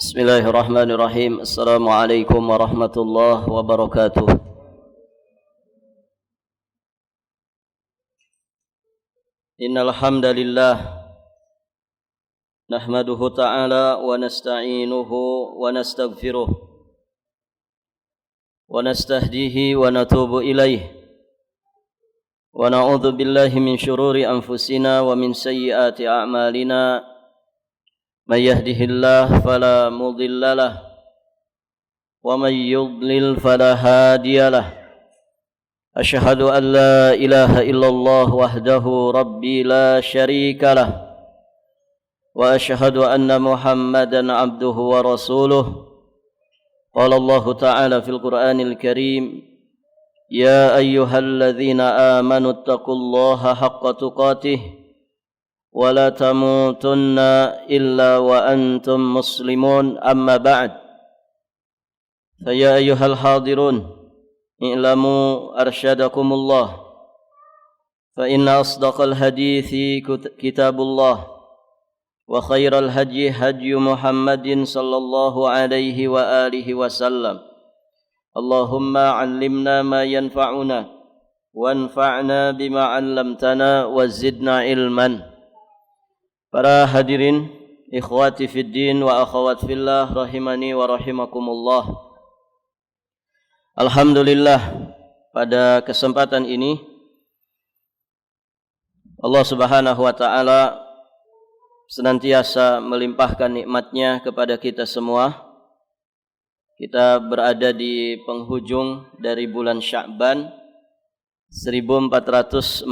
Bismillahirrahmanirrahim. Assalamualaikum warahmatullahi wabarakatuh. Innal hamdalillah nahmaduhu ta'ala wa nasta'inuhu wa nastaghfiruh wa nastahdihi wa natubu ilaih wa na'udzu billahi min syururi anfusina wa min sayyiati a'malina. من يهده الله فلا مضل له ومن يضلل فلا هادي له أشهد أن لا إله إلا الله وحده ربي لا شريك له وأشهد أن محمدا عبده ورسوله قال الله تعالى في القرآن الكريم يا أيها الذين آمنوا اتقوا الله حق تقاته ولا تموتن إلا وأنتم مسلمون أما بعد فيا أيها الحاضرون اعلموا أرشدكم الله فإن أصدق الحديث كتاب الله وخير الهدي هدي محمد صلى الله عليه وآله وسلم اللهم علمنا ما ينفعنا وانفعنا بما علمتنا وزدنا علما. Para hadirin, ikhwati fiddin wa akhawat fillah rahimani wa rahimakumullah. Alhamdulillah, pada kesempatan ini Allah Subhanahu wa taala senantiasa melimpahkan nikmatnya kepada kita semua. Kita berada di penghujung dari bulan Sya'ban 1443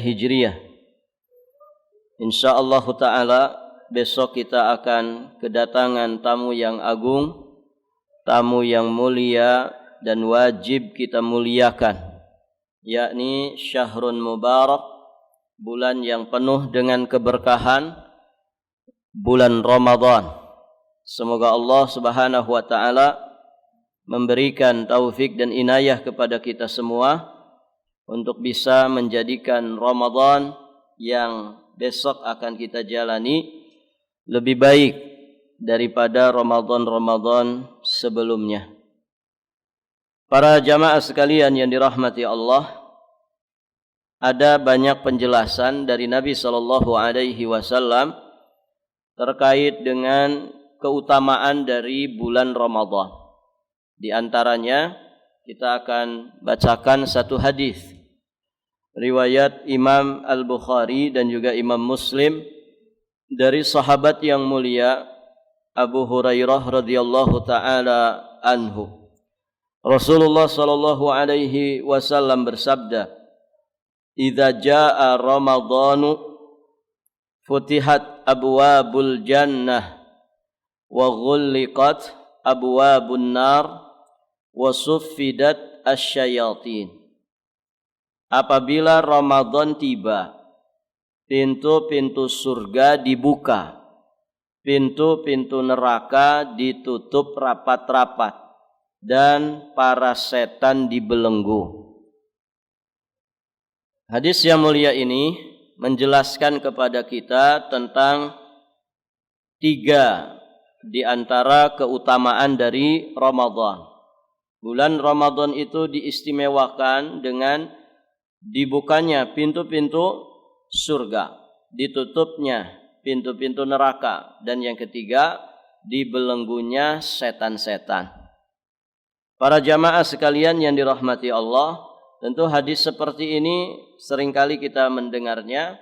Hijriah. InsyaAllah ta'ala besok kita akan kedatangan tamu yang agung, tamu yang mulia dan wajib kita muliakan, yakni Syahrun Mubarak, bulan yang penuh dengan keberkahan, bulan Ramadan. Semoga Allah Subhanahu wa taala memberikan taufik dan inayah kepada kita semua untuk bisa menjadikan Ramadan yang besok akan kita jalani lebih baik daripada Ramadan-Ramadan sebelumnya. Para jamaah sekalian yang dirahmati Allah, ada banyak penjelasan dari Nabi SAW terkait dengan keutamaan dari bulan Ramadan. Di antaranya kita akan bacakan satu hadis riwayat Imam Al-Bukhari dan juga Imam Muslim dari sahabat yang mulia Abu Hurairah radhiyallahu taala anhu. Rasulullah sallallahu alaihi wasallam bersabda, "Idza jaa Ramadhanu futihat abwabul jannah wa ghulliqat abwabun nar wa suffidat asyayatin." Apabila Ramadan tiba, pintu-pintu surga dibuka, pintu-pintu neraka ditutup rapat-rapat, dan para setan dibelenggu. Hadis yang mulia ini menjelaskan kepada kita tentang 3 di antara keutamaan dari Ramadan. Bulan Ramadan itu diistimewakan dengan dibukanya pintu-pintu surga, ditutupnya pintu-pintu neraka, dan yang ketiga, dibelenggunya setan-setan. Para jamaah sekalian yang dirahmati Allah, tentu hadis seperti ini seringkali kita mendengarnya,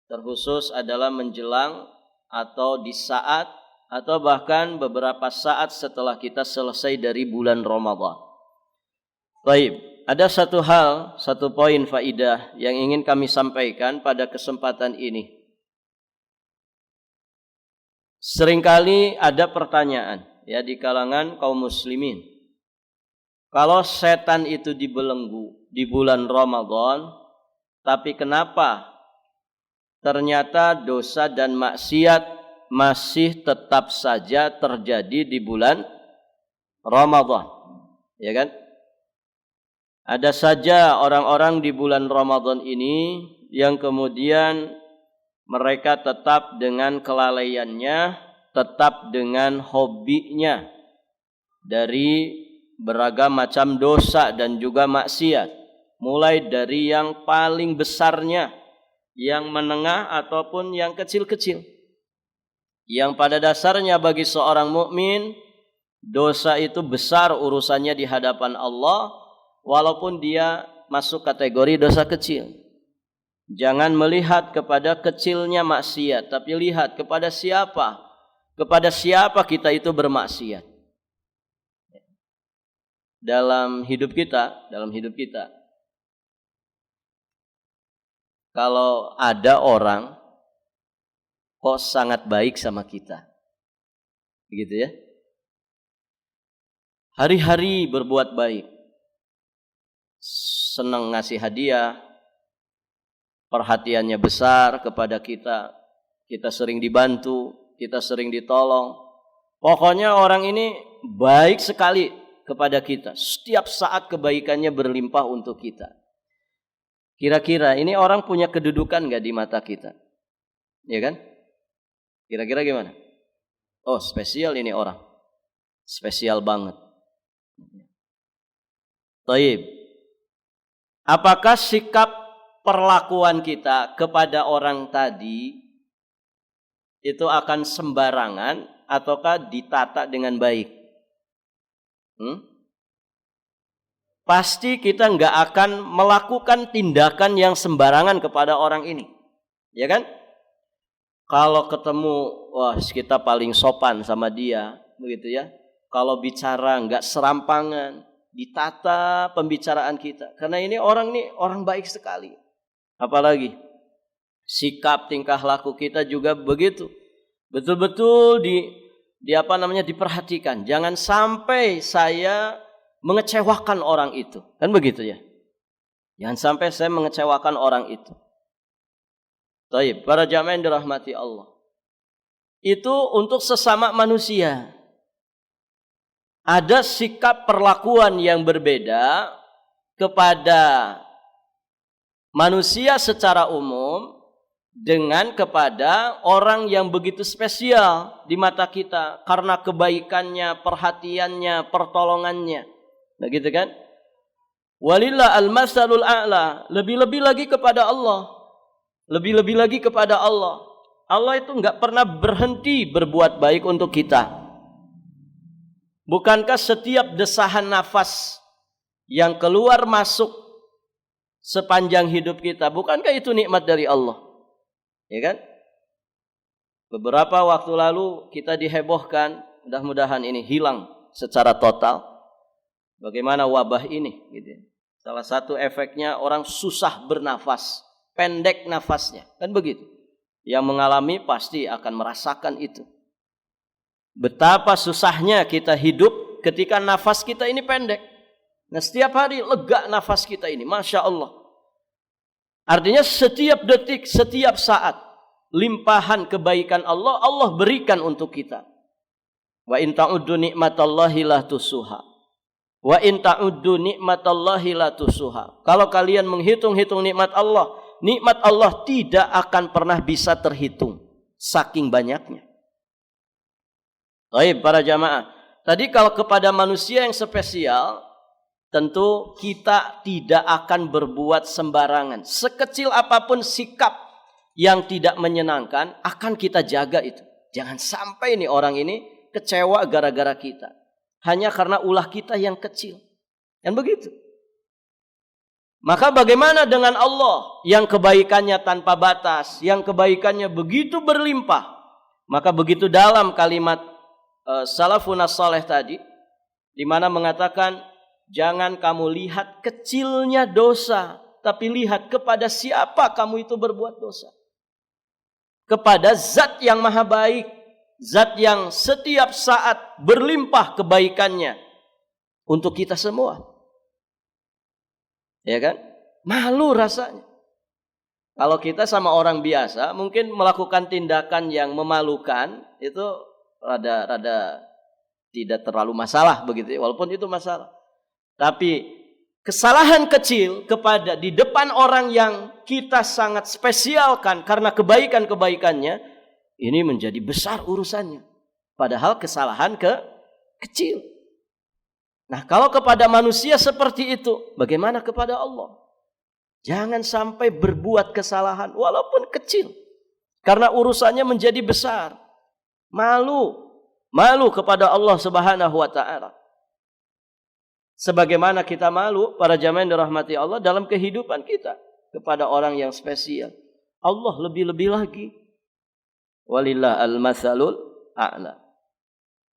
terkhusus adalah menjelang atau di saat atau bahkan beberapa saat setelah kita selesai dari bulan Ramadan. Baik. Ada satu hal, satu poin faidah yang ingin kami sampaikan pada kesempatan ini. Seringkali ada pertanyaan ya di kalangan kaum muslimin. Kalau setan itu dibelenggu di bulan Ramadan, tapi kenapa ternyata dosa dan maksiat masih tetap saja terjadi di bulan Ramadan? Ya kan? Ada saja orang-orang di bulan Ramadan ini yang kemudian mereka tetap dengan kelalaiannya, tetap dengan hobinya dari beragam macam dosa dan juga maksiat, mulai dari yang paling besarnya, yang menengah ataupun yang kecil-kecil. Yang pada dasarnya bagi seorang mukmin dosa itu besar urusannya di hadapan Allah, walaupun dia masuk kategori dosa kecil. Jangan melihat kepada kecilnya maksiat, tapi lihat kepada siapa kita itu bermaksiat. Dalam hidup kita, kalau ada orang kok sangat baik sama kita, begitu ya, hari-hari berbuat baik, senang ngasih hadiah, perhatiannya besar kepada kita, kita sering dibantu, kita sering ditolong. Pokoknya orang ini baik sekali kepada kita. Setiap saat kebaikannya berlimpah untuk kita. Kira-kira ini orang punya kedudukan gak di mata kita? Ya kan? Kira-kira gimana? Oh, spesial ini orang. Spesial banget. Taib. Apakah sikap perlakuan kita kepada orang tadi itu akan sembarangan ataukah ditata dengan baik? Pasti kita nggak akan melakukan tindakan yang sembarangan kepada orang ini, ya kan? Kalau ketemu, wah kita paling sopan sama dia, begitu ya. Kalau bicara nggak serampangan, ditata pembicaraan kita, karena ini orang baik sekali. Apalagi sikap tingkah laku kita juga begitu, betul-betul diperhatikan. Jangan sampai saya mengecewakan orang itu, kan begitu ya? Jangan sampai saya mengecewakan orang itu. Baik, para jamaah yang dirahmati Allah, itu untuk sesama manusia. Ada sikap perlakuan yang berbeda kepada manusia secara umum dengan kepada orang yang begitu spesial di mata kita karena kebaikannya, perhatiannya, pertolongannya. Nah gitu kan? Walillah al-masalul a'la. Lebih-lebih lagi kepada Allah. Lebih-lebih lagi kepada Allah. Allah itu enggak pernah berhenti berbuat baik untuk kita. Bukankah setiap desahan nafas yang keluar masuk sepanjang hidup kita, bukankah itu nikmat dari Allah? Ya kan? Beberapa waktu lalu kita dihebohkan, mudah-mudahan ini hilang secara total, bagaimana wabah ini gitu. Salah satu efeknya orang susah bernafas, pendek nafasnya, kan begitu. Yang mengalami pasti akan merasakan itu. Betapa susahnya kita hidup ketika nafas kita ini pendek. Nah setiap hari lega nafas kita ini, Masya Allah. Artinya setiap detik, setiap saat limpahan kebaikan Allah, Allah berikan untuk kita. Wa in ta'uddu ni'matallahi la tusuha. Wa in ta'uddu ni'matallahi la tusuha. Kalau kalian menghitung-hitung nikmat Allah tidak akan pernah bisa terhitung saking banyaknya. Baik para jamaah, tadi kalau kepada manusia yang spesial, tentu kita tidak akan berbuat sembarangan. Sekecil apapun sikap yang tidak menyenangkan, akan kita jaga itu. Jangan sampai nih orang ini kecewa gara-gara kita. Hanya karena ulah kita yang kecil. Kan begitu. Maka bagaimana dengan Allah yang kebaikannya tanpa batas, yang kebaikannya begitu berlimpah. Maka begitu dalam kalimat salafun as-saleh tadi, di mana mengatakan, jangan kamu lihat kecilnya dosa, tapi lihat kepada siapa kamu itu berbuat dosa. Kepada zat yang maha baik, zat yang setiap saat berlimpah kebaikannya untuk kita semua. Ya kan? Malu rasanya. Kalau kita sama orang biasa, mungkin melakukan tindakan yang memalukan, itu rada tidak terlalu masalah begitu, walaupun itu masalah. Tapi kesalahan kecil di depan orang yang kita sangat spesialkan karena kebaikan-kebaikannya, ini menjadi besar urusannya. Padahal kesalahan kecil. Nah, kalau kepada manusia seperti itu, bagaimana kepada Allah? Jangan sampai berbuat kesalahan walaupun kecil. Karena urusannya menjadi besar. Malu kepada Allah Subhanahu wa taala. Sebagaimana kita malu para jamaah yang dirahmati Allah dalam kehidupan kita kepada orang yang spesial. Allah lebih-lebih lagi. Walillah al-matsalul a'la.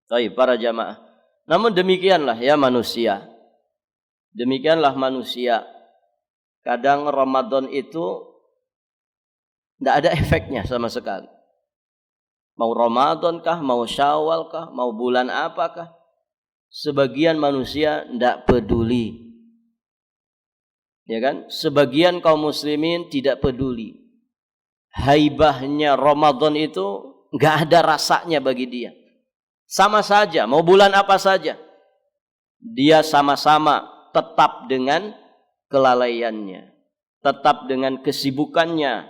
Baik para jamaah. Namun demikianlah ya manusia. Demikianlah manusia. Kadang Ramadan itu tidak ada efeknya sama sekali. Mau Ramadan kah, mau Syawal kah, mau bulan apakah, sebagian manusia tidak peduli. Ya kan? Sebagian kaum muslimin tidak peduli. Haibahnya Ramadan itu nggak ada rasanya bagi dia. Sama saja, mau bulan apa saja, dia sama-sama tetap dengan kelalaiannya, tetap dengan kesibukannya,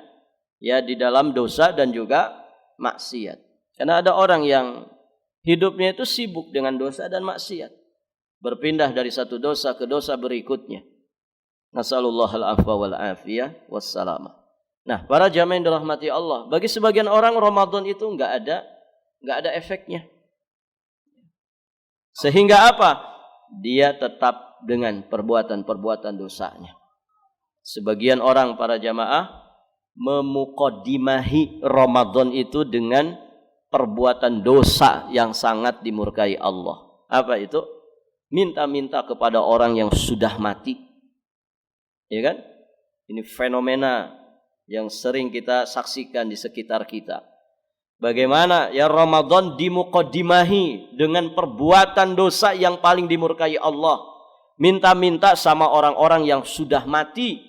ya di dalam dosa dan juga maksiat. Karena ada orang yang hidupnya itu sibuk dengan dosa dan maksiat, berpindah dari satu dosa ke dosa berikutnya. Nasallallahu al-afwa wal afiyah wassalamah. Nah, para jamaah yang dirahmati Allah, bagi sebagian orang Ramadan itu enggak ada efeknya. Sehingga apa? Dia tetap dengan perbuatan-perbuatan dosanya. Sebagian orang para jamaah memukodimahi Ramadan itu dengan perbuatan dosa yang sangat dimurkai Allah. Apa itu? Minta-minta kepada orang yang sudah mati. Ya kan? Ini fenomena yang sering kita saksikan di sekitar kita. Bagaimana ya Ramadan dimukodimahi dengan perbuatan dosa yang paling dimurkai Allah. Minta-minta sama orang-orang yang sudah mati,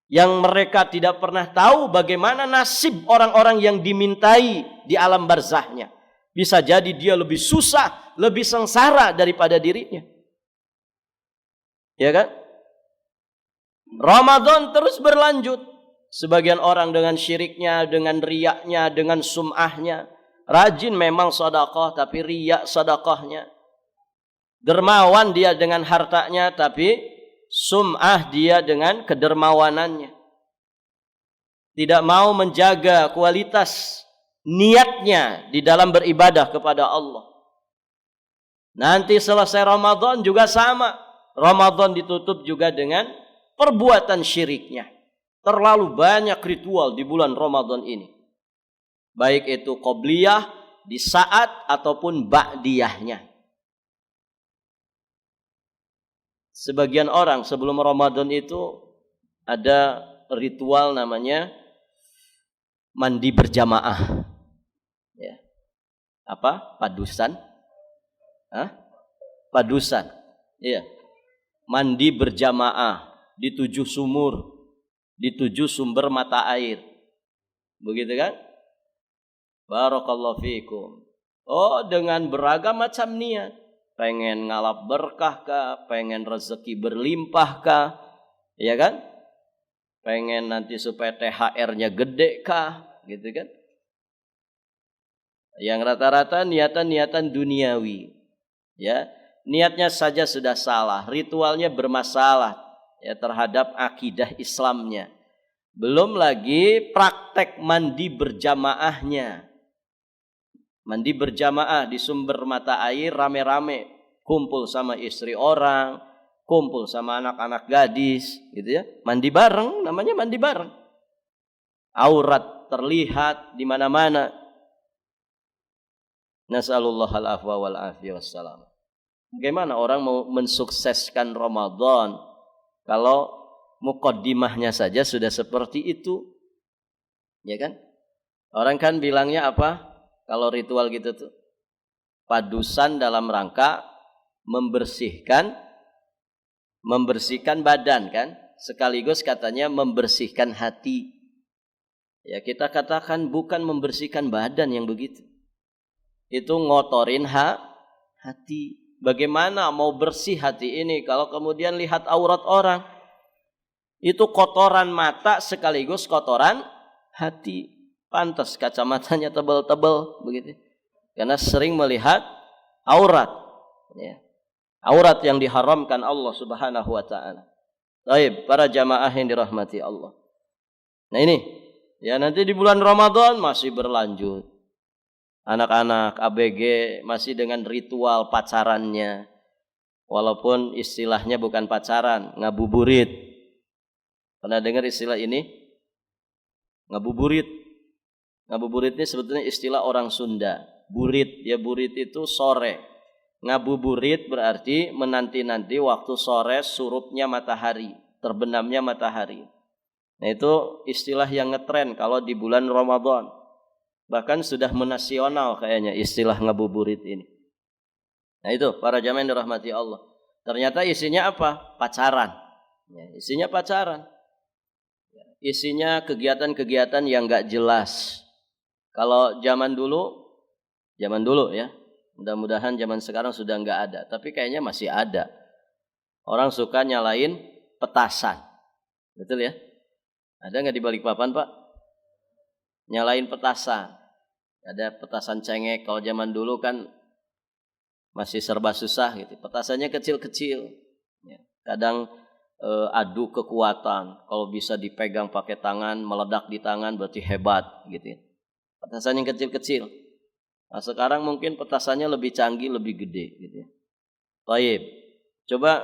yang mereka tidak pernah tahu bagaimana nasib orang-orang yang dimintai di alam barzahnya. Bisa jadi dia lebih susah, lebih sengsara daripada dirinya. Ya kan? Ramadan terus berlanjut. Sebagian orang dengan syiriknya, dengan riyaknya, dengan sum'ahnya. Rajin memang sedekah, tapi riyak sedekahnya. Dermawan dia dengan hartanya, tapi sum'ah dia dengan kedermawanannya. Tidak mau menjaga kualitas niatnya di dalam beribadah kepada Allah. Nanti selesai Ramadan juga sama. Ramadan ditutup juga dengan perbuatan syiriknya. Terlalu banyak ritual di bulan Ramadan ini. Baik itu qobliyah, di saat ataupun ba'diyahnya. Sebagian orang sebelum Ramadan itu ada ritual namanya mandi berjamaah. Ya. Apa? Padusan? Padusan. Iya. Mandi berjamaah di 7 sumur. Di 7 sumber mata air. Begitu kan? Barakallahu fiikum. Oh, dengan beragam macam niat. Pengen ngalap berkah kah? Pengen rezeki berlimpah kah? Ya kan? Pengen nanti supaya THR-nya gede kah? Gitu kan? Yang rata-rata niatan-niatan duniawi. Ya, niatnya saja sudah salah, ritualnya bermasalah. Ya, terhadap akidah Islamnya. Belum lagi praktek mandi berjamaahnya. Mandi berjamaah di sumber mata air rame-rame. Kumpul sama istri orang, kumpul sama anak-anak gadis, gitu ya. Mandi bareng, namanya mandi bareng. Aurat terlihat di mana-mana. Nasallallahu al-afwa wal afiyah wassalam. Bagaimana orang mau mensukseskan Ramadan kalau muqaddimahnya saja sudah seperti itu? Ya kan? Orang kan bilangnya apa? Kalau ritual gitu tuh, padusan dalam rangka membersihkan badan kan? Sekaligus katanya membersihkan hati. Ya, kita katakan bukan membersihkan badan yang begitu. Itu ngotorin hati. Bagaimana mau bersih hati ini kalau kemudian lihat aurat orang? Itu kotoran mata sekaligus kotoran hati. Pantas kacamatanya tebal-tebal begitu. karena sering melihat aurat, ya. Aurat yang diharamkan Allah Subhanahu wa taala. Baik, para jamaah yang dirahmati Allah. Nah ini, ya nanti di bulan Ramadan masih berlanjut. Anak-anak ABG masih dengan ritual pacarannya. Walaupun istilahnya bukan pacaran, ngabuburit. Pernah dengar istilah ini? Ngabuburit. Ngabuburit ini sebetulnya istilah orang Sunda. Burit, ya burit itu sore. Ngabuburit berarti menanti-nanti waktu sore surupnya matahari, terbenamnya matahari. Nah itu istilah yang ngetren kalau di bulan Ramadan. Bahkan sudah menasional kayaknya istilah ngabuburit ini. Nah itu para jamaah yang dirahmati Allah. Ternyata isinya apa? Pacaran. Ya, isinya pacaran. Isinya kegiatan-kegiatan yang gak jelas. Kalau zaman dulu ya. Mudah-mudahan zaman sekarang sudah nggak ada, tapi kayaknya masih ada. Orang suka nyalain petasan, betul ya? Ada nggak di Balikpapan Pak? Nyalain petasan. Ada petasan cengek. Kalau zaman dulu kan masih serba susah gitu. Petasannya kecil-kecil. Kadang adu kekuatan. Kalau bisa dipegang pakai tangan, meledak di tangan berarti hebat gitu. Petasan yang kecil-kecil. Nah, sekarang mungkin petasannya lebih canggih, lebih gede gitu ya. Baik. Coba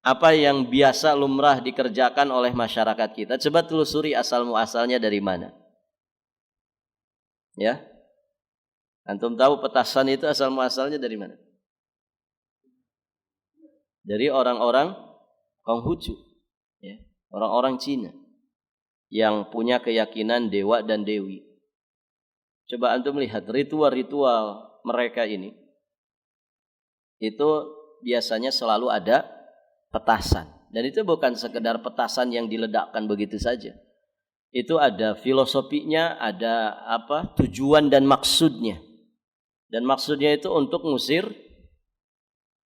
apa yang biasa lumrah dikerjakan oleh masyarakat kita? Coba telusuri asal muasalnya dari mana. Ya. Antum tahu petasan itu asal muasalnya dari mana? Dari orang-orang Konghucu, ya. Orang-orang Cina yang punya keyakinan dewa dan dewi. Coba antum lihat ritual-ritual mereka ini. Itu biasanya selalu ada petasan. Dan itu bukan sekedar petasan yang diledakkan begitu saja. Itu ada filosofinya, ada tujuan dan maksudnya. Dan maksudnya itu untuk ngusir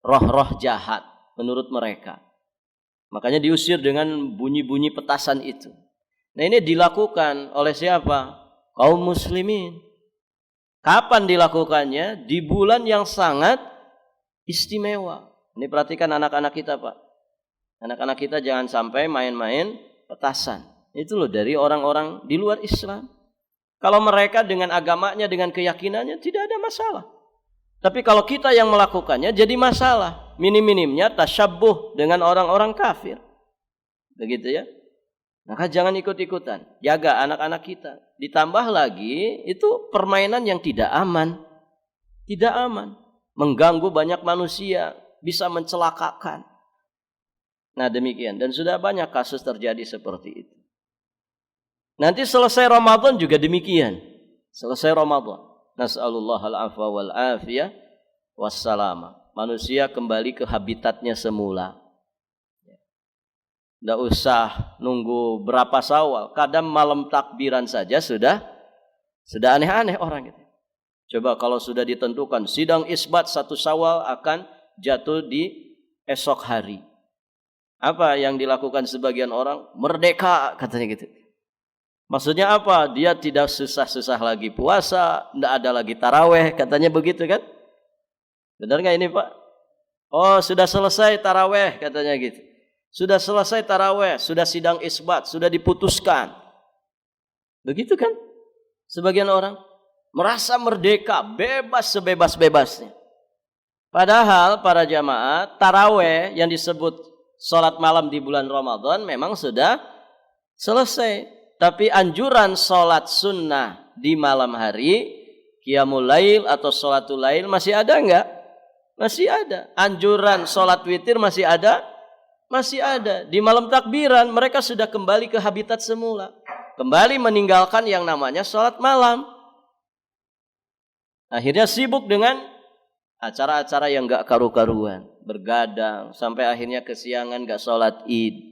roh-roh jahat menurut mereka. Makanya diusir dengan bunyi-bunyi petasan itu. Nah ini dilakukan oleh siapa? Kaum muslimin. Kapan dilakukannya? Di bulan yang sangat istimewa. Ini perhatikan anak-anak kita Pak. Anak-anak kita jangan sampai main-main petasan. Itu loh dari orang-orang di luar Islam. Kalau mereka dengan agamanya, dengan keyakinannya tidak ada masalah. Tapi kalau kita yang melakukannya jadi masalah. Minim-minimnya tasyabbuh dengan orang-orang kafir. Begitu ya. Maka jangan ikut-ikutan. Jaga anak-anak kita. Ditambah lagi itu permainan yang tidak aman. Tidak aman. Mengganggu banyak manusia. Bisa mencelakakan. Nah demikian. Dan sudah banyak kasus terjadi seperti itu. Nanti selesai Ramadan juga demikian. Selesai Ramadan. Nas'alullah al-afwa wal-afiyah wassalama. Manusia kembali ke habitatnya semula. Tidak usah nunggu berapa Syawal. Kadang malam takbiran saja sudah aneh-aneh orang itu. Coba kalau sudah ditentukan sidang isbat 1 Syawal akan jatuh di esok hari. Apa yang dilakukan sebagian orang? Merdeka katanya gitu. Maksudnya apa? Dia tidak susah-susah lagi puasa, tidak ada lagi taraweh, katanya begitu kan? Benar nggak ini Pak? Oh sudah selesai taraweh katanya gitu. Sudah selesai taraweh, sudah sidang isbat, sudah diputuskan. Begitu kan? Sebagian orang merasa merdeka, bebas sebebas-bebasnya. Padahal para jamaah, taraweh yang disebut sholat malam di bulan Ramadan memang sudah selesai. Tapi anjuran sholat sunnah di malam hari, qiyamul lail atau sholatul lail masih ada enggak? Masih ada. Anjuran sholat witir masih ada? Masih ada. Di malam takbiran mereka sudah kembali ke habitat semula. Kembali meninggalkan yang namanya sholat malam. Akhirnya sibuk dengan acara-acara yang gak karu-karuan. Bergadang. Sampai akhirnya kesiangan gak sholat id.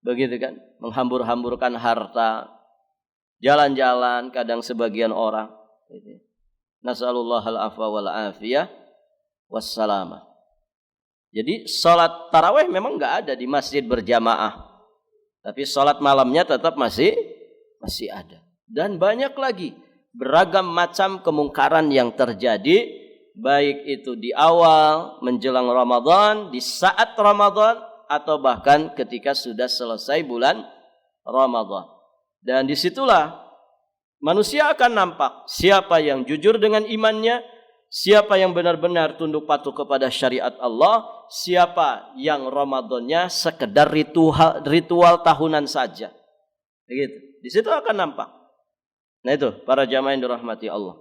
Begitu kan? Menghambur-hamburkan harta. Jalan-jalan kadang sebagian orang. Nas'alullah al-afwa wal-afiyah wassalamah. Jadi sholat taraweh memang nggak ada di masjid berjamaah, tapi sholat malamnya tetap masih ada. Dan banyak lagi beragam macam kemungkaran yang terjadi, baik itu di awal menjelang Ramadan, di saat Ramadan, atau bahkan ketika sudah selesai bulan Ramadan. Dan disitulah manusia akan nampak siapa yang jujur dengan imannya, siapa yang benar-benar tunduk patuh kepada syariat Allah, siapa yang Ramadannya sekedar ritual tahunan saja. Begitu. Di situ akan nampak. Nah itu para jamaah yang dirahmati Allah.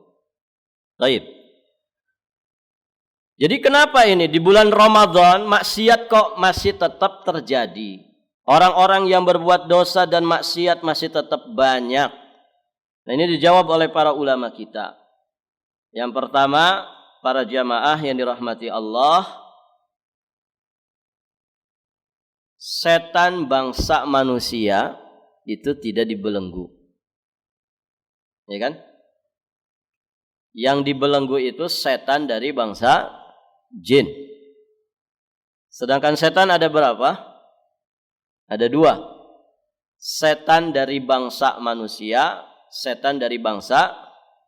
Baik. Jadi kenapa ini di bulan Ramadan maksiat kok masih tetap terjadi? Orang-orang yang berbuat dosa dan maksiat masih tetap banyak. Nah ini dijawab oleh para ulama kita. Yang pertama, para jamaah yang dirahmati Allah, setan bangsa manusia itu tidak dibelenggu. Ya kan? Yang dibelenggu itu setan dari bangsa jin. Sedangkan setan ada berapa? Ada 2. Setan dari bangsa manusia, setan dari bangsa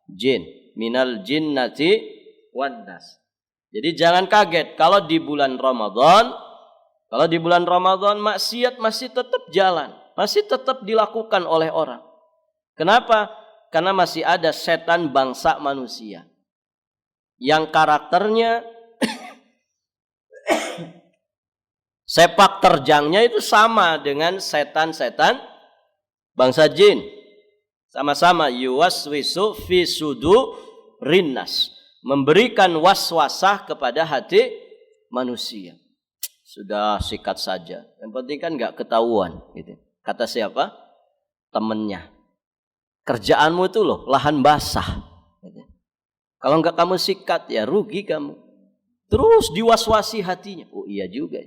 jin. Minal jinnati wan nas. Jadi jangan kaget kalau di bulan Ramadan, maksiat masih tetap jalan, masih tetap dilakukan oleh orang. Kenapa? Karena masih ada setan bangsa manusia yang karakternya sepak terjangnya itu sama dengan setan-setan bangsa jin. Sama-sama yuwaswisu fi sudurin nas, memberikan waswasah kepada hati manusia. Sudah sikat saja. Yang penting kan enggak ketahuan gitu. Kata siapa? Temennya. Kerjaanmu itu loh lahan basah. Kalau enggak kamu sikat ya rugi kamu. Terus diwaswasi hatinya. Oh iya juga.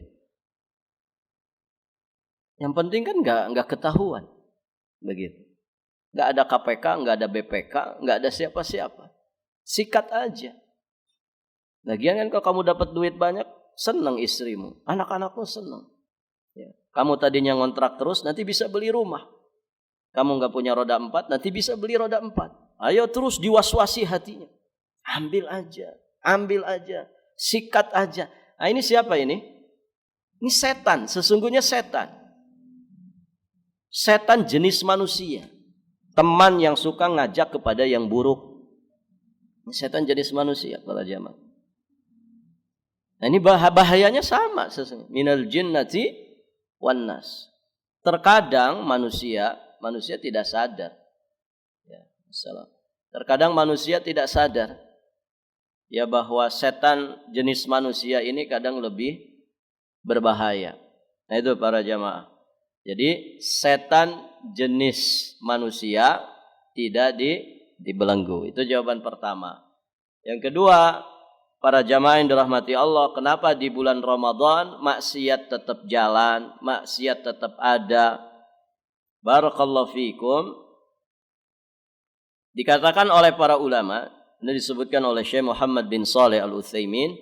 Yang penting kan enggak ketahuan. Begitu. Enggak ada KPK, enggak ada BPK, enggak ada siapa-siapa. Sikat aja. Lagian kan kalau kamu dapat duit banyak, senang istrimu, anak-anakmu senang. Ya. Kamu tadinya ngontrak terus, nanti bisa beli rumah. Kamu nggak punya roda 4, nanti bisa beli roda 4. Ayo terus diwaswasi hatinya. Ambil aja, sikat aja. Nah ini siapa ini? Ini setan, sesungguhnya setan. Setan jenis manusia. Teman yang suka ngajak kepada yang buruk. Ini setan jenis manusia, para jamaah. Nah ini bahayanya sama sesungguhnya. Minal jinnati wan nas. Terkadang manusia tidak sadar. Ya, salah. Terkadang manusia tidak sadar ya bahwa setan jenis manusia ini kadang lebih berbahaya. Nah itu para jamaah. Jadi setan jenis manusia tidak dibelenggu. Itu jawaban pertama. Yang kedua, para jamaah yang dirahmati Allah, kenapa di bulan Ramadan maksiat tetap jalan, maksiat tetap ada? Barakallahu fiikum. Dikatakan oleh para ulama, ini disebutkan oleh Syekh Muhammad bin Shalih Al-Utsaimin,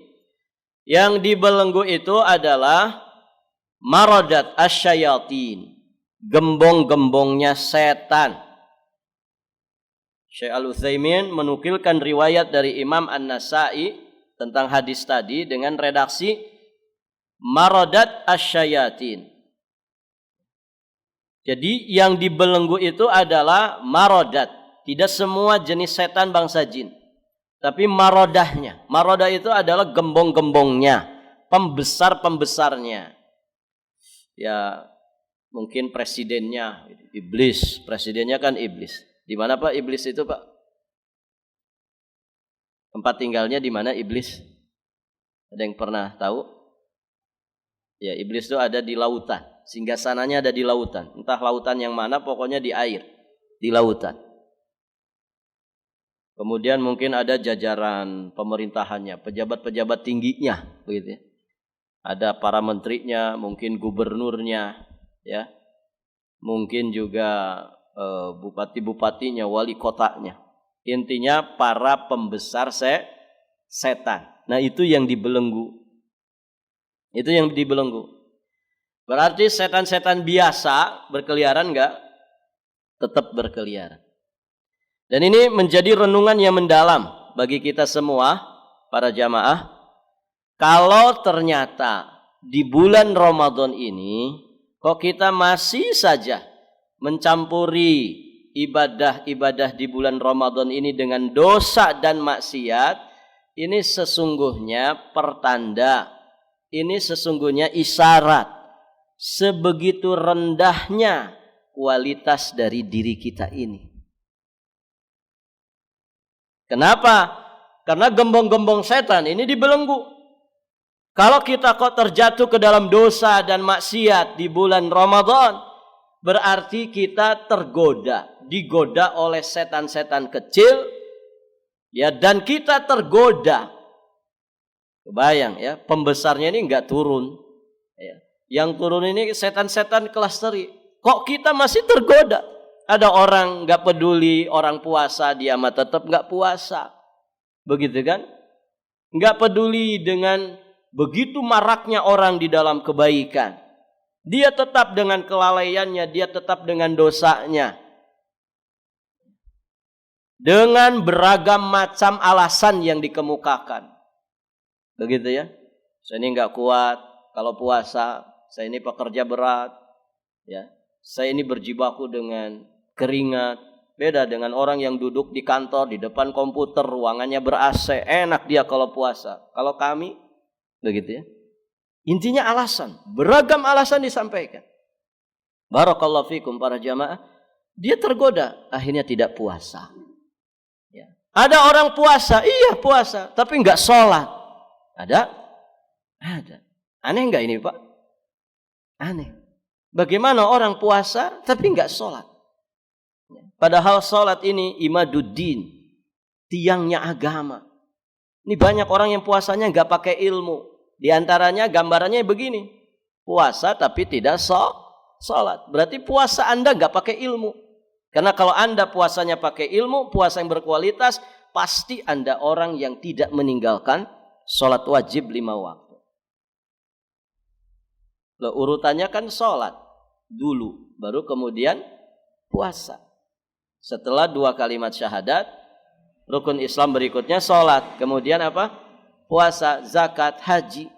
yang dibelenggu itu adalah maradat asyayatin, gembong-gembongnya setan. Syekh Al-Utsaimin menukilkan riwayat dari Imam An-Nasa'i tentang hadis tadi dengan redaksi maradat asyayatin. Jadi yang dibelenggu itu adalah maradat. Tidak semua jenis setan bangsa jin. Tapi marodahnya. Marodah itu adalah gembong-gembongnya. Pembesar-pembesarnya. Ya mungkin presidennya. Iblis. Presidennya kan iblis. Di mana Pak iblis itu Pak? Tempat tinggalnya di mana iblis? Ada yang pernah tahu? Ya, iblis itu ada di lautan. Singgasananya ada di lautan. Entah lautan yang mana, pokoknya di air, di lautan. Kemudian mungkin ada jajaran pemerintahannya, pejabat-pejabat tingginya, begitu ya. Ada para menterinya, mungkin gubernurnya, ya. Mungkin juga bupati-bupatinya, wali kotanya. Intinya para pembesar setan. Nah itu yang dibelenggu. Itu yang dibelenggu. Berarti setan-setan biasa berkeliaran enggak? Tetap berkeliaran. Dan ini menjadi renungan yang mendalam bagi kita semua, para jamaah. Kalau ternyata di bulan Ramadan ini, kok kita masih saja mencampuri ibadah-ibadah di bulan Ramadan ini dengan dosa dan maksiat, ini sesungguhnya pertanda, ini sesungguhnya isyarat sebegitu rendahnya kualitas dari diri kita ini. Kenapa? Karena gembong-gembong setan ini dibelenggu. Kalau kita kok terjatuh ke dalam dosa dan maksiat di bulan Ramadan, berarti kita tergoda, digoda oleh setan-setan kecil, ya, dan kita tergoda. Kebayang ya, pembesarnya ini enggak turun. Ya. Yang turun ini setan-setan kelas teri. Kok kita masih tergoda? Ada orang enggak peduli orang puasa, dia mah tetap enggak puasa. Begitu kan? Enggak peduli dengan begitu maraknya orang di dalam kebaikan. Dia tetap dengan kelalaiannya, dia tetap dengan dosanya. Dengan beragam macam alasan yang dikemukakan. Begitu ya. Saya ini enggak kuat kalau puasa, saya ini pekerja berat, ya. Saya ini berjibaku dengan keringat. Beda dengan orang yang duduk di kantor di depan komputer, ruangannya ber-AC, enak dia kalau puasa. Kalau kami begitu ya. Intinya alasan, beragam alasan disampaikan. Barakallahu fikum para jamaah. Dia tergoda, akhirnya tidak puasa. Ya. Ada orang puasa, iya puasa, tapi enggak sholat. Ada? Ada. Aneh enggak ini Pak? Aneh. Bagaimana orang puasa tapi enggak sholat? Padahal sholat ini imaduddin, tiangnya agama. Ini banyak orang yang puasanya enggak pakai ilmu. Di antaranya gambarannya begini. Puasa tapi tidak sholat. Berarti puasa Anda enggak pakai ilmu. Karena kalau Anda puasanya pakai ilmu, puasa yang berkualitas, pasti Anda orang yang tidak meninggalkan sholat wajib 5 waktu. Loh, urutannya kan sholat dulu, baru kemudian puasa. Setelah 2 kalimat syahadat, rukun Islam berikutnya sholat, kemudian apa? Puasa, zakat, haji.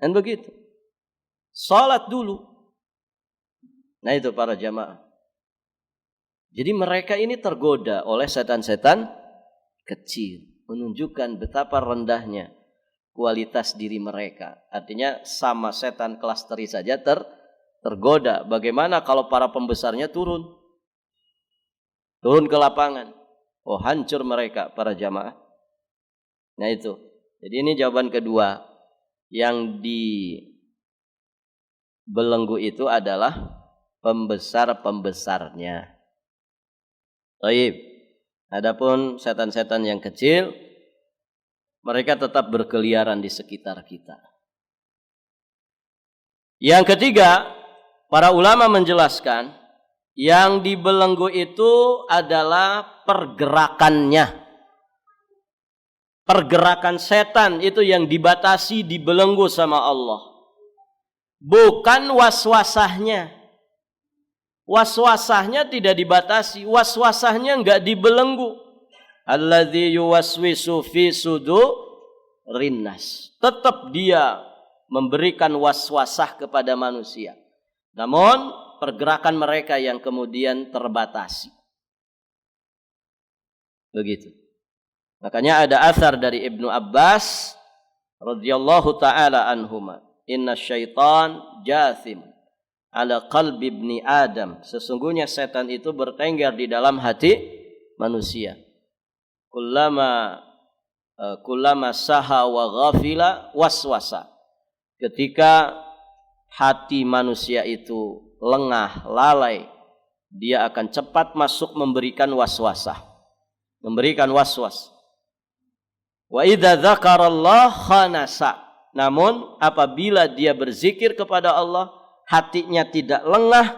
Dan begitu. Sholat dulu. Nah itu para jamaah. Jadi mereka ini tergoda oleh setan-setan kecil. Menunjukkan betapa rendahnya kualitas diri mereka. Artinya sama setan kelas teri saja tergoda. Bagaimana kalau para pembesarnya turun? Turun ke lapangan. Oh, hancur mereka para jamaah. Nah itu. Jadi ini jawaban kedua. Yang dibelenggu itu adalah pembesar-pembesarnya. Baik. Adapun setan-setan yang kecil, mereka tetap berkeliaran di sekitar kita. Yang ketiga, para ulama menjelaskan, yang dibelenggu itu adalah pergerakannya. Pergerakan setan itu yang dibatasi, dibelenggu sama Allah. Bukan waswasahnya. Waswasahnya tidak dibatasi, waswasahnya enggak dibelenggu. Alladzi yuwaswisu fi sudurin nas. Tetap dia memberikan waswasah kepada manusia. Namun pergerakan mereka yang kemudian terbatasi. Begitu. Makanya ada asar dari Ibnu Abbas radhiyallahu taala anhuma, inna syaitan jathim ala qalbi ibni Adam. Sesungguhnya setan itu bertengger di dalam hati manusia. Kullama saha wa ghafila waswasa. Ketika hati manusia itu lengah, lalai, dia akan cepat masuk memberikan waswasah. Memberikan waswas. Wa idza dzakarallah khanasa. Namun apabila dia berzikir kepada Allah, hatinya tidak lengah,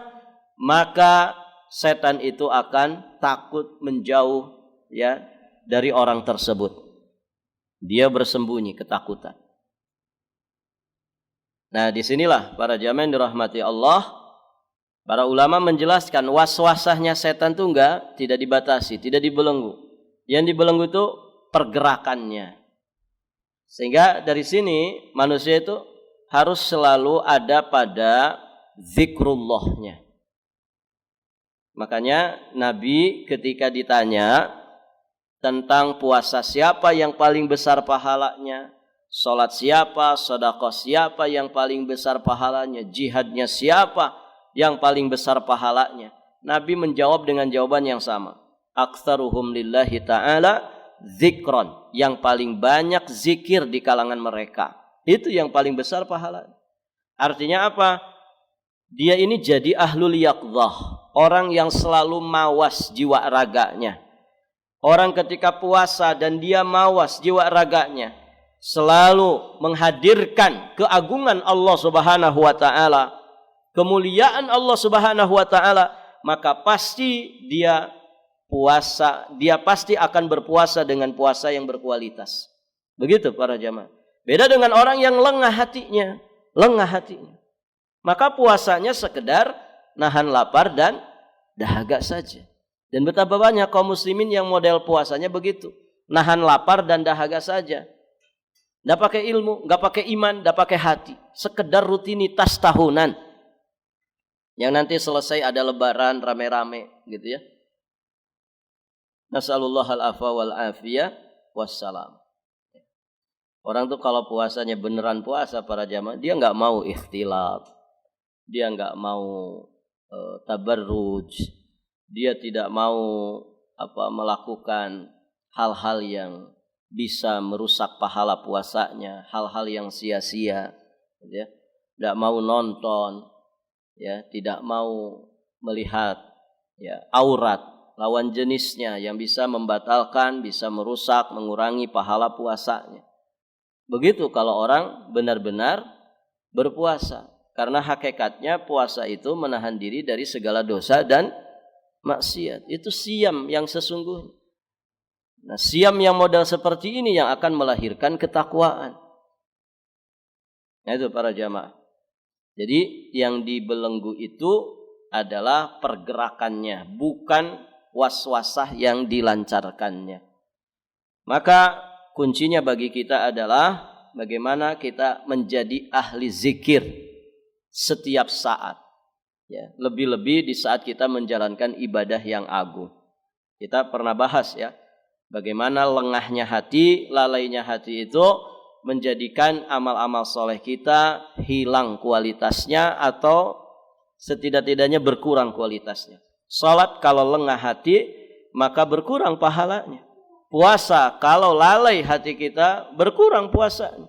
maka setan itu akan takut menjauh ya dari orang tersebut. Dia bersembunyi ketakutan. Nah, disinilah para jamaah dirahmati Allah, Para ulama menjelaskan waswasahnya setan itu tidak dibatasi, tidak dibelenggu. Yang dibelenggu itu pergerakannya. Sehingga dari sini manusia itu harus selalu ada pada zikrullahnya. Makanya Nabi ketika ditanya tentang puasa siapa yang paling besar pahalanya, salat siapa, sedekah siapa yang paling besar pahalanya, jihadnya siapa yang paling besar pahalanya, Nabi menjawab dengan jawaban yang sama. Aktsaruhum lillahi ta'ala zikron, yang paling banyak zikir di kalangan mereka. Itu yang paling besar pahalanya. Artinya apa? Dia ini jadi ahlul yaqdzah, orang yang selalu mawas jiwa raganya. Orang ketika puasa dan dia mawas jiwa raganya, selalu menghadirkan keagungan Allah Subhanahu wa taala, kemuliaan Allah Subhanahu wa taala, maka pasti dia pasti akan berpuasa dengan puasa yang berkualitas. Begitu para jamaah. Beda dengan orang yang lengah hatinya. Maka puasanya sekedar nahan lapar dan dahaga saja. Dan betapa banyak kaum muslimin yang model puasanya begitu. Nahan lapar dan dahaga saja. Nggak pakai ilmu, nggak pakai iman, nggak pakai hati. Sekedar rutinitas tahunan. Yang nanti selesai ada lebaran rame-rame gitu ya. Nasallallahu al-afwa wal afiyah wassalam. Orang tuh kalau puasanya beneran puasa para jamaah, dia nggak mau ikhtilat, dia nggak mau tabarruj, dia tidak mau melakukan hal-hal yang bisa merusak pahala puasanya, hal-hal yang sia-sia, ya. Tidak mau nonton, ya, tidak mau melihat, ya, aurat lawan jenisnya yang bisa membatalkan, bisa merusak, mengurangi pahala puasanya. Begitu kalau orang benar-benar berpuasa. Karena hakikatnya puasa itu menahan diri dari segala dosa dan maksiat. Itu siam yang sesungguhnya. Nah, siam yang model seperti ini yang akan melahirkan ketakwaan. Nah, itu para jamaah. Jadi yang dibelenggu itu adalah pergerakannya, bukan waswasah yang dilancarkannya. Maka kuncinya bagi kita adalah bagaimana kita menjadi ahli zikir setiap saat. Ya, lebih-lebih di saat kita menjalankan ibadah yang agung. Kita pernah bahas ya, bagaimana lengahnya hati, lalainya hati itu menjadikan amal-amal soleh kita hilang kualitasnya atau setidak-tidaknya berkurang kualitasnya. Salat kalau lengah hati maka berkurang pahalanya. Puasa kalau lalai hati kita berkurang puasanya.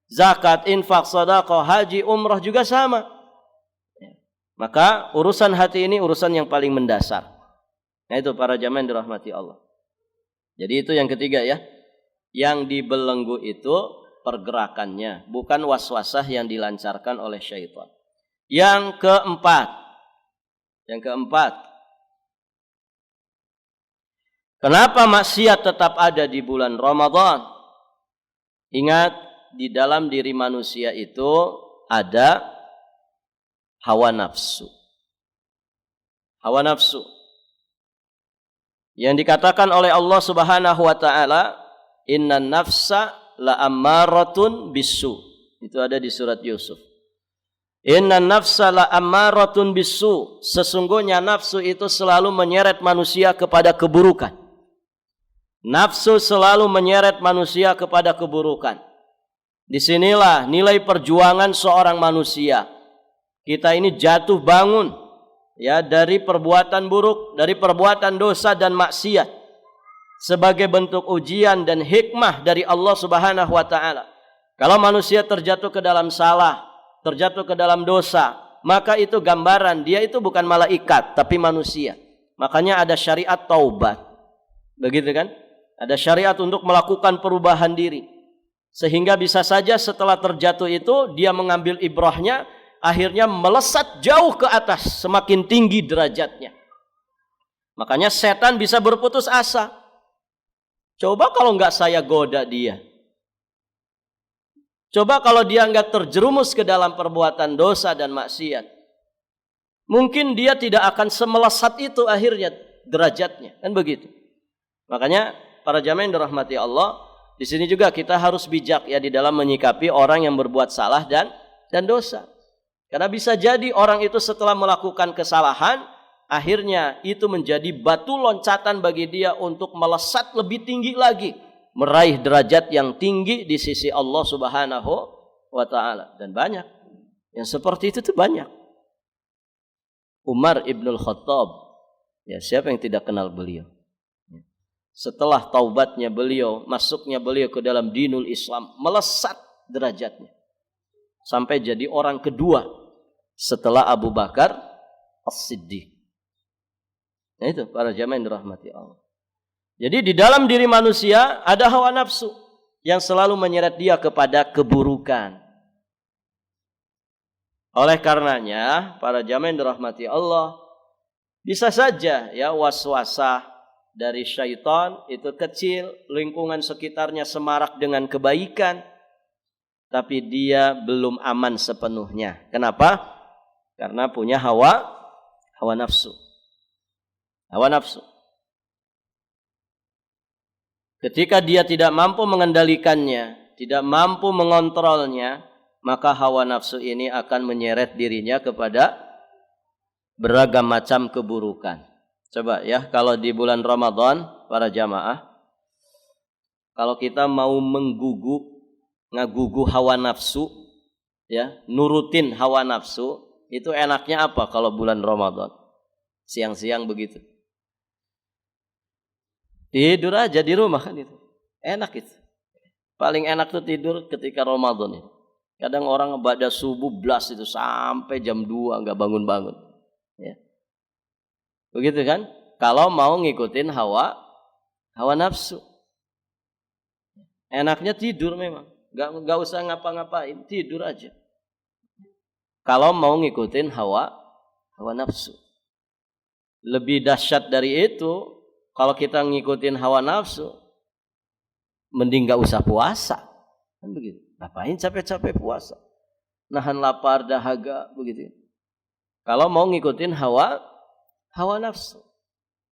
Zakat, infak, sedekah, haji, umrah juga sama. Maka urusan hati ini urusan yang paling mendasar. Nah itu para jamaah yang dirahmati Allah. Jadi itu yang ketiga ya. Yang dibelenggu itu pergerakannya, bukan waswasah yang dilancarkan oleh syaitan. Yang keempat. Kenapa maksiat tetap ada di bulan Ramadan? Ingat, di dalam diri manusia itu ada hawa nafsu. Hawa nafsu. Yang dikatakan oleh Allah Subhanahu wa taala, "Innan nafsa la'ammaratun bisu." Itu ada di surat Yusuf. Innan nafsa la'ammaratun bisu. Sesungguhnya nafsu itu selalu menyeret manusia kepada keburukan. Nafsu selalu menyeret manusia kepada keburukan. Disinilah nilai perjuangan seorang manusia. Kita ini jatuh bangun ya dari perbuatan buruk, dari perbuatan dosa dan maksiat sebagai bentuk ujian dan hikmah dari Allah Subhanahu wa taala. Kalau manusia terjatuh ke dalam salah, terjatuh ke dalam dosa, maka itu gambaran dia itu bukan malaikat tapi manusia. Makanya ada syariat taubat. Begitu kan? Ada syariat untuk melakukan perubahan diri. Sehingga bisa saja setelah terjatuh itu dia mengambil ibrahnya, akhirnya melesat jauh ke atas, semakin tinggi derajatnya. Makanya setan bisa berputus asa. Coba kalau enggak saya goda dia. Coba kalau dia enggak terjerumus ke dalam perbuatan dosa dan maksiat. mungkin dia tidak akan semelesat itu akhirnya derajatnya, kan begitu. Makanya para jamaah yang dirahmati Allah, di sini juga kita harus bijak ya di dalam menyikapi orang yang berbuat salah dan dosa. Karena bisa jadi orang itu setelah melakukan kesalahan, akhirnya itu menjadi batu loncatan bagi dia untuk melesat lebih tinggi lagi, meraih derajat yang tinggi di sisi Allah Subhanahu wa taala. Dan banyak yang seperti itu tuh banyak. Umar ibnul Khattab, ya siapa yang tidak kenal beliau? Setelah taubatnya beliau, masuknya beliau ke dalam dinul Islam, melesat derajatnya sampai jadi orang kedua setelah Abu Bakar As-Siddiq. Nah itu para jamaah yang dirahmati Allah. Jadi di dalam diri manusia ada hawa nafsu yang selalu menyeret dia kepada keburukan. Oleh karenanya para jamaah yang dirahmati Allah, bisa saja ya waswasah dari syaitan itu kecil, lingkungan sekitarnya semarak dengan kebaikan, tapi dia belum aman sepenuhnya. Kenapa? Karena punya hawa nafsu. Hawa nafsu. Ketika dia tidak mampu mengendalikannya, tidak mampu mengontrolnya, maka hawa nafsu ini akan menyeret dirinya kepada beragam macam keburukan. Coba ya, kalau di bulan Ramadan, para jamaah, kalau kita mau ngagugu hawa nafsu, ya, nurutin hawa nafsu, itu enaknya apa kalau bulan Ramadan? Siang-siang begitu. Tidur aja di rumah kan itu. Enak itu. Paling enak tuh tidur ketika Ramadan itu. Kadang orang ibadah subuh blas itu sampai jam 2 enggak bangun-bangun. Ya. Begitu kan? Kalau mau ngikutin hawa nafsu. Enaknya tidur memang. Enggak usah ngapa-ngapain, tidur aja. Kalau mau ngikutin hawa nafsu. Lebih dahsyat dari itu, kalau kita ngikutin hawa nafsu, mending enggak usah puasa. Kan begitu. Ngapain capek-capek puasa? Nahan lapar, dahaga, begitu. Kalau mau ngikutin hawa nafsu.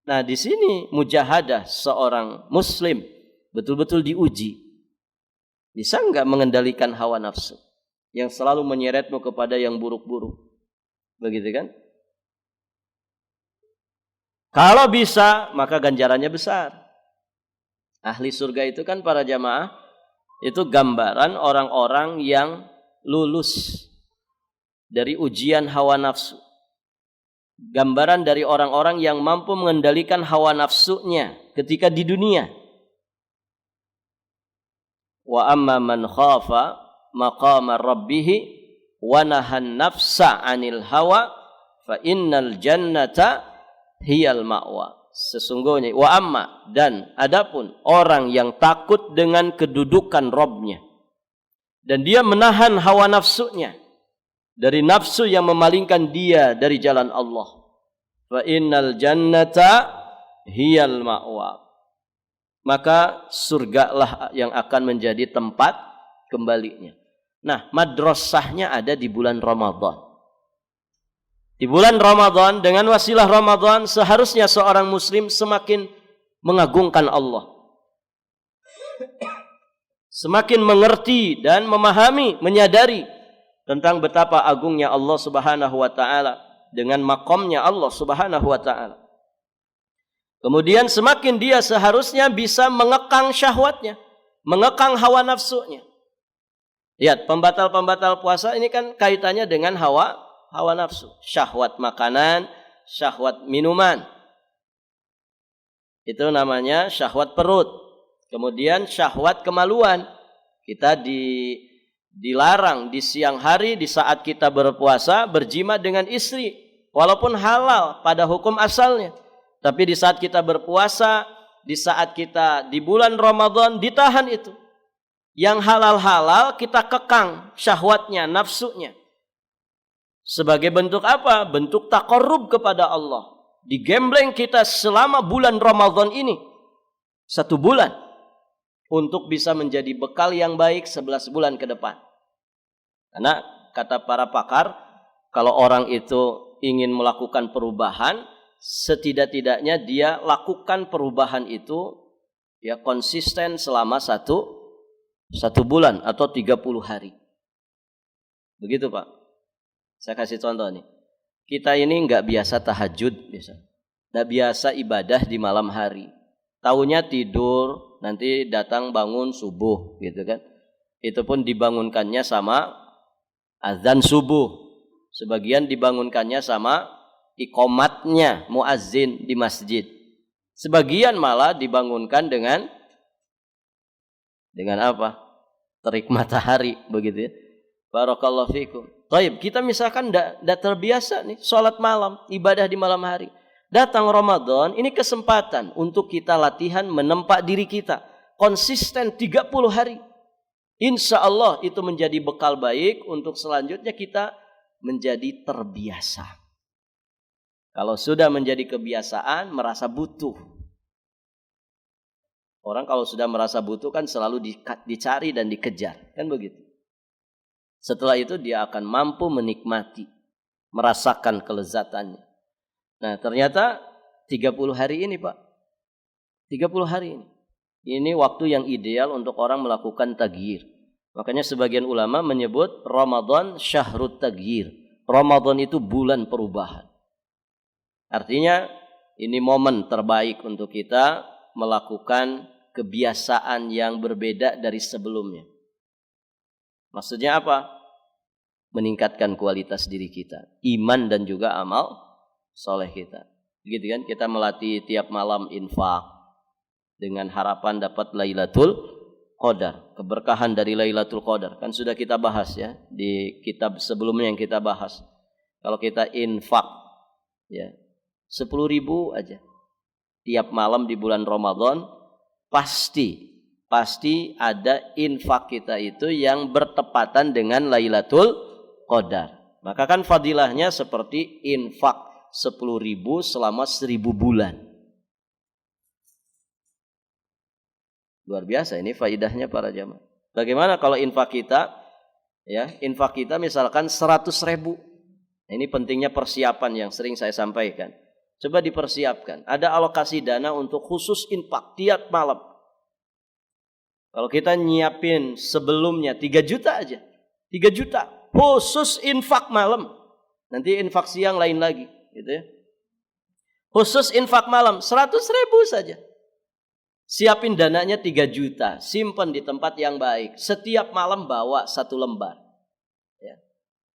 Nah, di sini mujahadah seorang muslim betul-betul diuji. Bisa enggak mengendalikan hawa nafsu yang selalu menyeretmu kepada yang buruk-buruk? Begitu kan? Kalau bisa, maka ganjarannya besar. Ahli surga itu kan para jamaah, itu gambaran orang-orang yang lulus dari ujian hawa nafsu. Gambaran dari orang-orang yang mampu mengendalikan hawa nafsunya ketika di dunia. Wa amma man khafa maqama rabbih wa nahan nafsa 'anil hawa fa innal jannata hiyal ma'wa. Sesungguhnya wa amma, dan adapun orang yang takut dengan kedudukan Rabb-nya dan dia menahan hawa nafsunya dari nafsu yang memalingkan dia dari jalan Allah, fa innal jannata hiyal ma'wa, maka surgalah yang akan menjadi tempat kembalinya. Nah, madrasahnya ada di bulan Ramadan. Di bulan Ramadan, dengan wasilah Ramadan, seharusnya seorang muslim semakin mengagungkan Allah. Semakin mengerti dan memahami, menyadari tentang betapa agungnya Allah Subhanahu wa taala dengan makomnya Allah Subhanahu wa taala. Kemudian semakin dia seharusnya bisa mengekang syahwatnya, mengekang hawa nafsunya. Lihat, pembatal-pembatal puasa ini kan kaitannya dengan hawa nafsu, syahwat makanan, syahwat minuman. Itu namanya syahwat perut. Kemudian syahwat kemaluan. Kita dilarang di siang hari di saat kita berpuasa berjima dengan istri, walaupun halal pada hukum asalnya. Tapi di saat kita berpuasa, di saat kita di bulan Ramadan, ditahan itu. Yang halal-halal kita kekang syahwatnya, nafsunya. Sebagai bentuk apa? Bentuk taqarrub kepada Allah. Digembleng kita selama bulan Ramadan ini. 1 bulan. Untuk bisa menjadi bekal yang baik 11 bulan ke depan. Karena kata para pakar, kalau orang itu ingin melakukan perubahan, setidak-tidaknya dia lakukan perubahan itu ya konsisten selama satu bulan atau 30 hari. Begitu Pak. Saya kasih contoh nih. Kita ini nggak biasa tahajud, nggak biasa ibadah di malam hari. Taunya tidur, nanti datang bangun subuh, gitu kan? Itu pun dibangunkannya sama azan subuh. Sebagian dibangunkannya sama iqomatnya muazzin di masjid. Sebagian malah dibangunkan dengan apa? Terik matahari, begitu ya. Barakallahu fikum. Taib, kita misalkan tidak terbiasa nih sholat malam, ibadah di malam hari. Datang Ramadan, ini kesempatan untuk kita latihan menempa diri kita. Konsisten 30 hari. Insya Allah itu menjadi bekal baik untuk selanjutnya kita menjadi terbiasa. Kalau sudah menjadi kebiasaan, merasa butuh. Orang kalau sudah merasa butuh kan selalu dicari dan dikejar. Kan begitu. Setelah itu dia akan mampu menikmati, merasakan kelezatannya. Nah ternyata 30 hari ini Pak. 30 hari ini. Ini waktu yang ideal untuk orang melakukan taghyir. Makanya sebagian ulama menyebut Ramadan syahrut taghyir. Ramadan itu bulan perubahan. Artinya ini momen terbaik untuk kita melakukan kebiasaan yang berbeda dari sebelumnya. Maksudnya apa? Meningkatkan kualitas diri kita, iman dan juga amal soleh kita. Begitu kan? Kita melatih tiap malam infak dengan harapan dapat Lailatul Qadar, keberkahan dari Lailatul Qadar. Kan sudah kita bahas ya di kitab sebelumnya yang kita bahas. Kalau kita infak ya 10.000 aja tiap malam di bulan Ramadan, pasti ada infak kita itu yang bertepatan dengan Lailatul Qadar. Maka kan fadilahnya seperti infak 10.000 selama 1.000 bulan. Luar biasa ini faidahnya para jamaah. Bagaimana kalau infak kita misalkan 100.000. Nah, ini pentingnya persiapan yang sering saya sampaikan. Coba dipersiapkan. Ada alokasi dana untuk khusus infak tiap malam. Kalau kita nyiapin sebelumnya 3 juta aja. 3 juta. Khusus infak malam. Nanti infak siang lain lagi. Gitu ya. Khusus infak malam. 100.000 saja. Siapin dananya 3 juta. Simpan di tempat yang baik. Setiap malam bawa 1 lembar. Ya.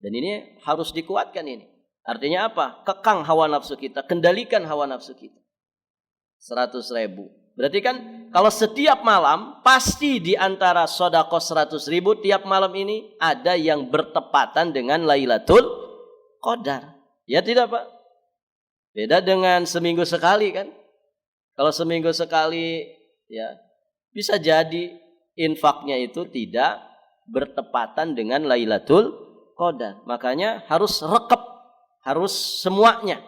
Dan ini harus dikuatkan ini. Artinya apa? Kekang hawa nafsu kita. Kendalikan hawa nafsu kita. 100.000. Berarti kan kalau setiap malam pasti di antara sedekah 100.000 tiap malam ini ada yang bertepatan dengan Lailatul Qadar. Ya tidak Pak? Beda dengan seminggu sekali kan? Kalau seminggu sekali ya bisa jadi infaknya itu tidak bertepatan dengan Lailatul Qadar. Makanya harus rekep, harus semuanya.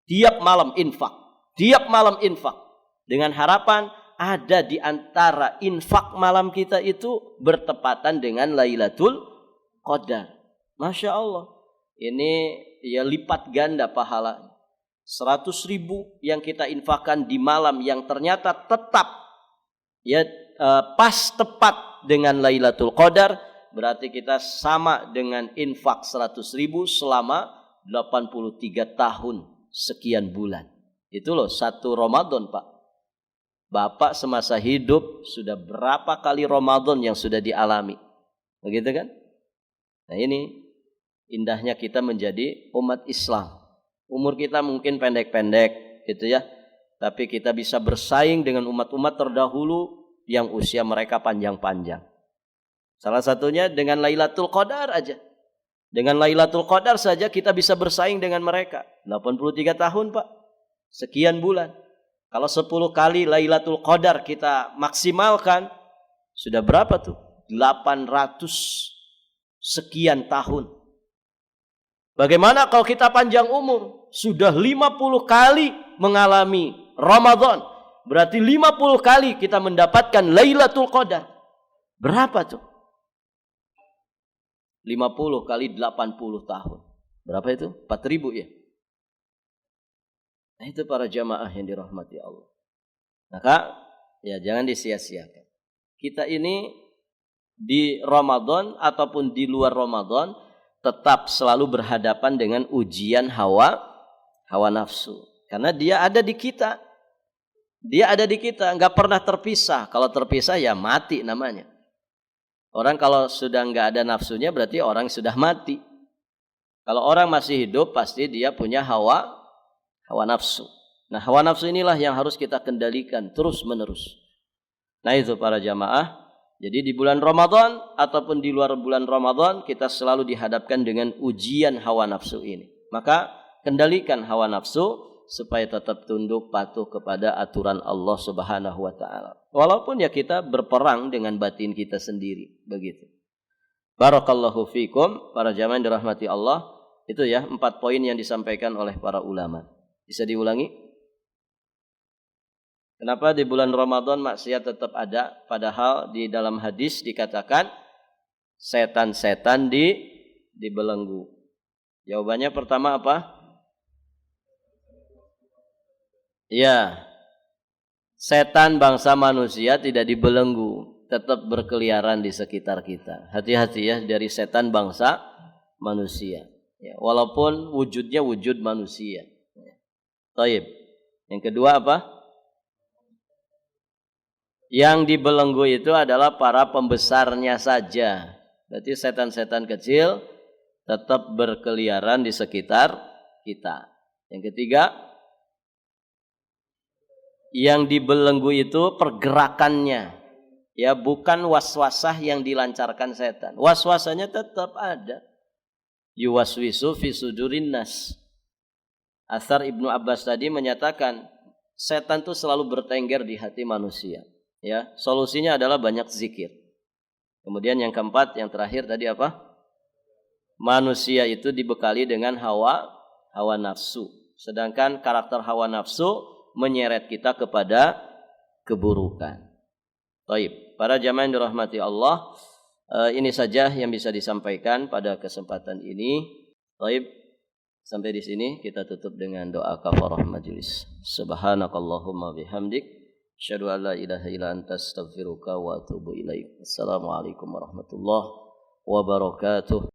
Tiap malam infak, tiap malam infak. Dengan harapan ada di antara infak malam kita itu bertepatan dengan Lailatul Qadar. Masya Allah. Ini ya lipat ganda pahala. 100.000 yang kita infakkan di malam yang ternyata tetap ya pas tepat dengan Lailatul Qadar. Berarti kita sama dengan infak 100.000 selama 83 tahun sekian bulan. Itu loh 1 Ramadan Pak. Bapak semasa hidup sudah berapa kali Ramadan yang sudah dialami. Begitu kan? Nah ini indahnya kita menjadi umat Islam. Umur kita mungkin pendek-pendek gitu ya. Tapi kita bisa bersaing dengan umat-umat terdahulu yang usia mereka panjang-panjang. Salah satunya dengan Lailatul Qadar aja. Dengan Lailatul Qadar saja kita bisa bersaing dengan mereka. 83 tahun Pak. Sekian bulan. Kalau 10 kali Lailatul Qadar kita maksimalkan, sudah berapa tuh? 800 sekian tahun. Bagaimana kalau kita panjang umur? Sudah 50 kali mengalami Ramadan. Berarti 50 kali kita mendapatkan Lailatul Qadar. Berapa tuh? 50 kali 80 tahun. Berapa itu? 4.000 ya? Nah, itu para jamaah yang dirahmati Allah. Maka ya jangan disia-siakan. Kita ini di Ramadan ataupun di luar Ramadan tetap selalu berhadapan dengan ujian hawa nafsu. Karena dia ada di kita. Dia ada di kita, nggak pernah terpisah. Kalau terpisah ya mati namanya. Orang kalau sudah nggak ada nafsunya berarti orang sudah mati. Kalau orang masih hidup pasti dia punya hawa nafsu. Nah, hawa nafsu inilah yang harus kita kendalikan terus menerus. Nah, itu para jamaah. Jadi di bulan Ramadan ataupun di luar bulan Ramadan kita selalu dihadapkan dengan ujian hawa nafsu ini. Maka kendalikan hawa nafsu supaya tetap tunduk patuh kepada aturan Allah Subhanahu wa taala. Walaupun ya kita berperang dengan batin kita sendiri, begitu. Barakallahu fikum, para jamaah yang dirahmati Allah. Itu ya 4 poin yang disampaikan oleh para ulama. Bisa diulangi? Kenapa di bulan Ramadan maksiat tetap ada, padahal di dalam hadis dikatakan setan-setan dibelenggu. Jawabannya pertama apa? Ya, setan bangsa manusia tidak dibelenggu, tetap berkeliaran di sekitar kita. Hati-hati ya dari setan bangsa manusia. Ya, walaupun wujudnya wujud manusia. Taib. Yang kedua apa? Yang dibelenggu itu adalah para pembesarnya saja. Berarti setan-setan kecil tetap berkeliaran di sekitar kita. Yang ketiga, yang dibelenggu itu pergerakannya, ya bukan waswasah yang dilancarkan setan. Waswasanya tetap ada. Yuwaswisu fi sudurin nas. Athar Ibnu Abbas tadi menyatakan setan itu selalu bertengger di hati manusia. Ya, solusinya adalah banyak zikir. Kemudian yang keempat, yang terakhir tadi apa? Manusia itu dibekali dengan hawa nafsu. Sedangkan karakter hawa nafsu menyeret kita kepada keburukan. Baik, para jamaah yang dirahmati Allah, ini saja yang bisa disampaikan pada kesempatan ini. Baik, sampai di sini kita tutup dengan doa kafarah majelis. Subhanakallahumma bihamdik, asyhadu an la ilaha illa anta astaghfiruka wa atubu ilaik. Assalamualaikum warahmatullahi wabarakatuh.